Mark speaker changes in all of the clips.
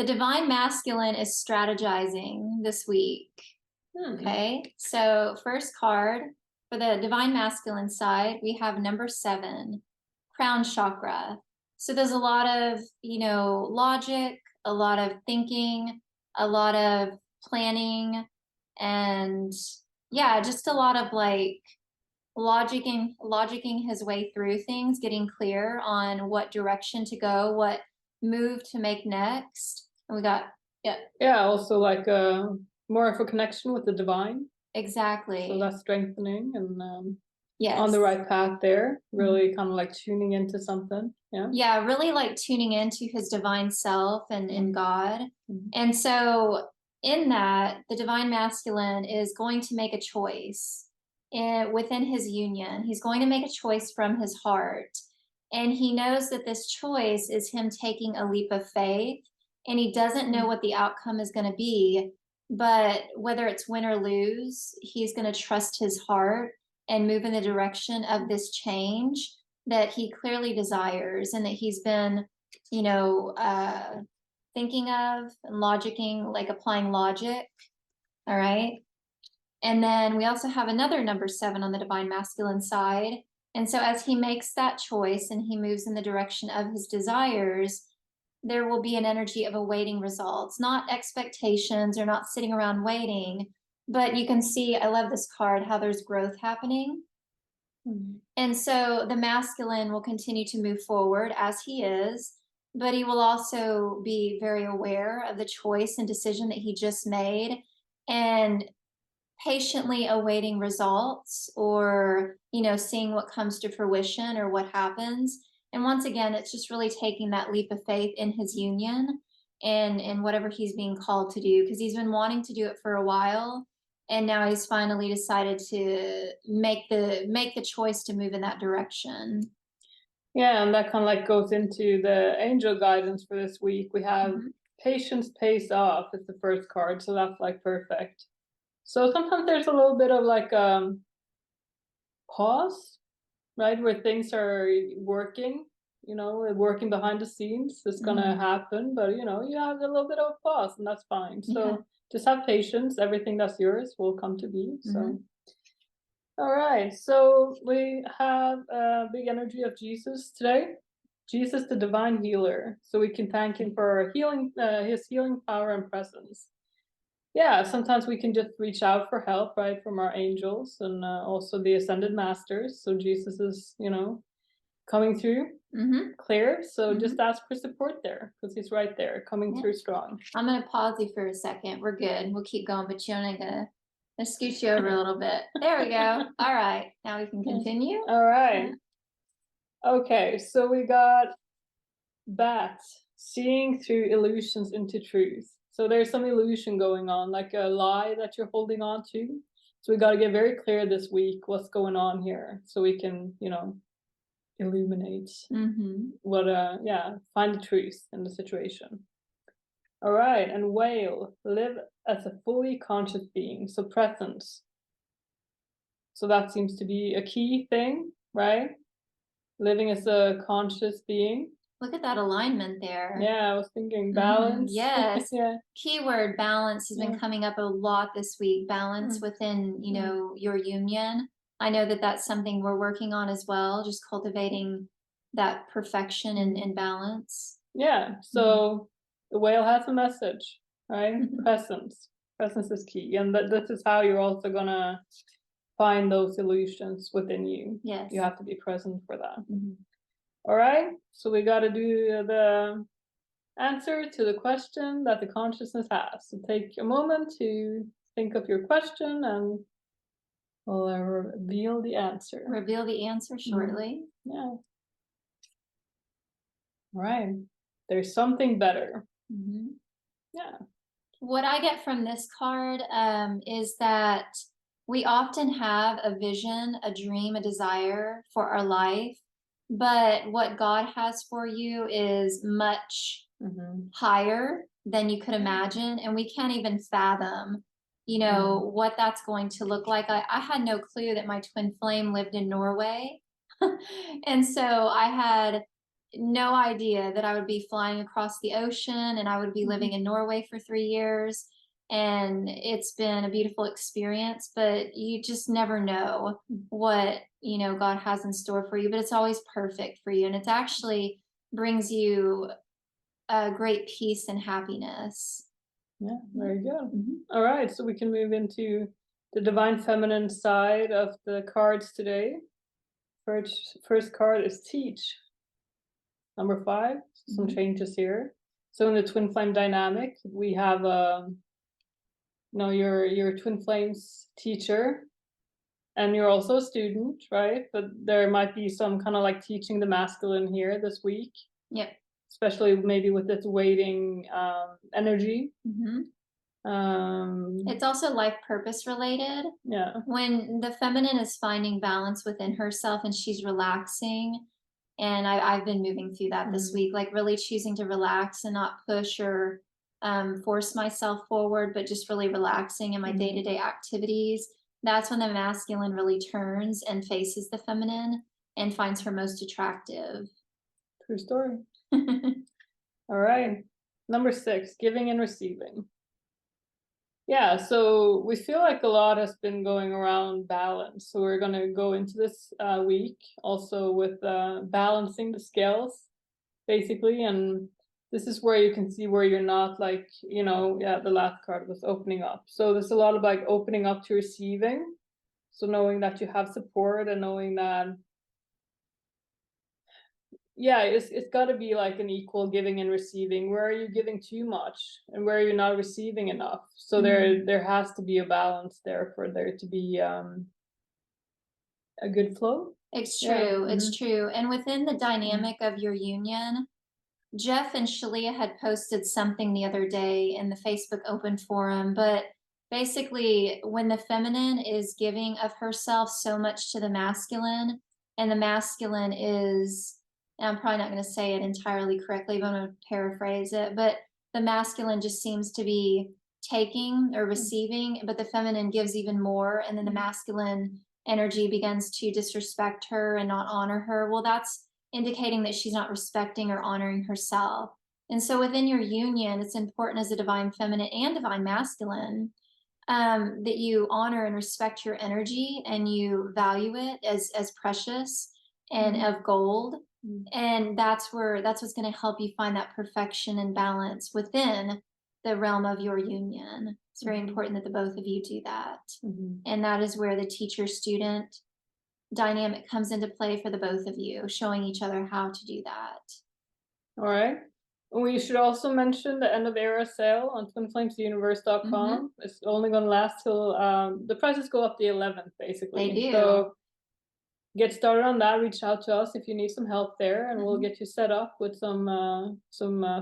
Speaker 1: The divine masculine is strategizing this week. Okay, so first card for the divine masculine side, we have number 7, crown chakra. So there's a lot of, logic, a lot of thinking, a lot of planning, and yeah, just a lot of like logicking his way through things, getting clear on what direction to go, what move to make next. And we got,
Speaker 2: yeah, also like more of a connection with the divine.
Speaker 1: Exactly.
Speaker 2: So that's strengthening and
Speaker 1: yes,
Speaker 2: on the right path there, really kind of like tuning into something.
Speaker 1: Yeah, really like tuning into his divine self and God. And so in that, the divine masculine is going to make a choice within his union. He's going to make a choice from his heart. And he knows that this choice is him taking a leap of faith, and he doesn't know what the outcome is going to be. But whether it's win or lose, he's going to trust his heart and move in the direction of this change that he clearly desires and that he's been, thinking of and logicking, like applying logic. All right. And then we also have another number 7 on the divine masculine side. And so as he makes that choice and he moves in the direction of his desires, there will be an energy of awaiting results, not expectations or not sitting around waiting. But you can see, I love this card, how there's growth happening. And so the masculine will continue to move forward as he is, but he will also be very aware of the choice and decision that he just made and patiently awaiting results or, seeing what comes to fruition or what happens. And once again, it's just really taking that leap of faith in his union and whatever he's being called to do, because he's been wanting to do it for a while. And now he's finally decided to make the choice to move in that direction.
Speaker 2: Yeah, and that kind of like goes into the angel guidance for this week. We have patience pays off is the first card, so that's like perfect. So sometimes there's a little bit of like pause, right, where things are working, working behind the scenes. It's gonna happen, but you have a little bit of a pause, and that's fine. So just have patience. Everything that's yours will come to be. So all right, so we have a big energy of Jesus today. Jesus, the divine healer. So we can thank him for healing, his healing power and presence. Yeah, sometimes we can just reach out for help, right, from our angels and also the ascended masters. So Jesus is, coming through clear. So just ask for support there because he's right there, coming through strong.
Speaker 1: I'm going to pause you for a second. We're good. We'll keep going, but I'm going to scoot you over a little bit. There we go. All right. Now we can continue.
Speaker 2: All right. Okay, so we got bats seeing through illusions into truth. So there's some illusion going on, like a lie that you're holding on to. So we got to get very clear this week what's going on here so we can, illuminate what, find the truth in the situation. All right, and whale, live as a fully conscious being, so presence. So that seems to be a key thing, right? Living as a conscious being.
Speaker 1: Look at that alignment there.
Speaker 2: Yeah, I was thinking balance.
Speaker 1: Yes. Keyword balance has been coming up a lot this week. Balance within, your union. I know that that's something we're working on as well, just cultivating that perfection and balance.
Speaker 2: Yeah, so the whale has a message, right? Presence. Presence is key. And this is how you're also going to find those illusions within you.
Speaker 1: Yes.
Speaker 2: You have to be present for that. All right, so we got to do the answer to the question that the consciousness has. So take a moment to think of your question and we'll reveal the answer.
Speaker 1: Reveal the answer shortly.
Speaker 2: Yeah. All right, there's something better. Yeah.
Speaker 1: What I get from this card is that we often have a vision, a dream, a desire for our life, but what God has for you is much higher than you could imagine, and we can't even fathom, what that's going to look like. I had no clue that my twin flame lived in Norway. And so I had no idea that I would be flying across the ocean and I would be living in Norway for 3 years. And it's been a beautiful experience, but you just never know what, God has in store for you, but it's always perfect for you. And it actually brings you a great peace and happiness.
Speaker 2: Yeah, very good.
Speaker 1: Mhm.
Speaker 2: All right, so we can move into the divine feminine side of the cards today. First card is teach. Number 5, some
Speaker 1: Mhm.
Speaker 2: changes here. So in the twin flame dynamic, we have your twin flames teacher, and you're also a student, right? But there might be some kind of like teaching the masculine here this week,
Speaker 1: Yep.
Speaker 2: especially maybe with this waiting energy.
Speaker 1: Mhm.
Speaker 2: Um,
Speaker 1: It's also life purpose related.
Speaker 2: yeah.
Speaker 1: When the feminine is finding balance within herself and she's relaxing, and I've been moving through that this
Speaker 2: Mhm.
Speaker 1: week, like really choosing to relax and not push or force myself forward, but just really relaxing in my
Speaker 2: Mhm.
Speaker 1: day-to-day activities. That's when the masculine really turns and faces the feminine and finds her most attractive.
Speaker 2: True story. All right. Number 6, giving and receiving. Yeah, so we feel like a lot has been going around balance. So we're going to go into this week also with balancing the scales, basically. And this is where you can see where you're not like, the last card was opening up. So there's a lot of like opening up to receiving. So knowing that you have support and knowing that, yeah, it's got to be like an equal giving and receiving. Where are you giving too much and where are you not receiving enough? So there has to be a balance there for there to be a good flow.
Speaker 1: It's
Speaker 2: Yeah.
Speaker 1: true.
Speaker 2: Mhm.
Speaker 1: It's true. And within the dynamic of your union, Jeff and Shalia had posted something the other day in the Facebook open forum, but basically, when the feminine is giving of herself so much to the masculine, and the masculine is, and I'm probably not going to say it entirely correctly, but I'm going to paraphrase it, but the masculine just seems to be taking or receiving, but the feminine gives even more, and then the masculine energy begins to disrespect her and not honor her. Well, that's indicating that she's not respecting or honoring herself. And so within your union, it's important as a divine feminine and divine masculine that you honor and respect your energy and you value it as precious and of gold. And that's what's going to help you find that perfection and balance within the realm of your union. It's very important that the both of you do that. And that is where the teacher student dynamic comes into play for the both of you, showing each other how to do that.
Speaker 2: All right. We should also mention the end of era sale on twinflamesuniverse.com. It's only going to last till the prices go up the 11th, basically.
Speaker 1: They do.
Speaker 2: So get started on that. Reach out to us if you need some help there, and we'll get you set up with some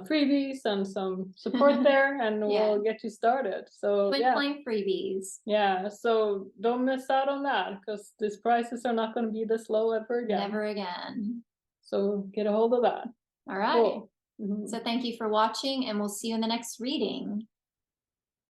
Speaker 2: freebies and some support there, and we'll get you started. So
Speaker 1: Twin flame freebies.
Speaker 2: yeah. So don't miss out on that because these prices are not going to be this low ever again.
Speaker 1: Never again.
Speaker 2: So get a hold of that.
Speaker 1: All right.
Speaker 2: Cool.
Speaker 1: So thank you for watching, and we'll see you in the next reading.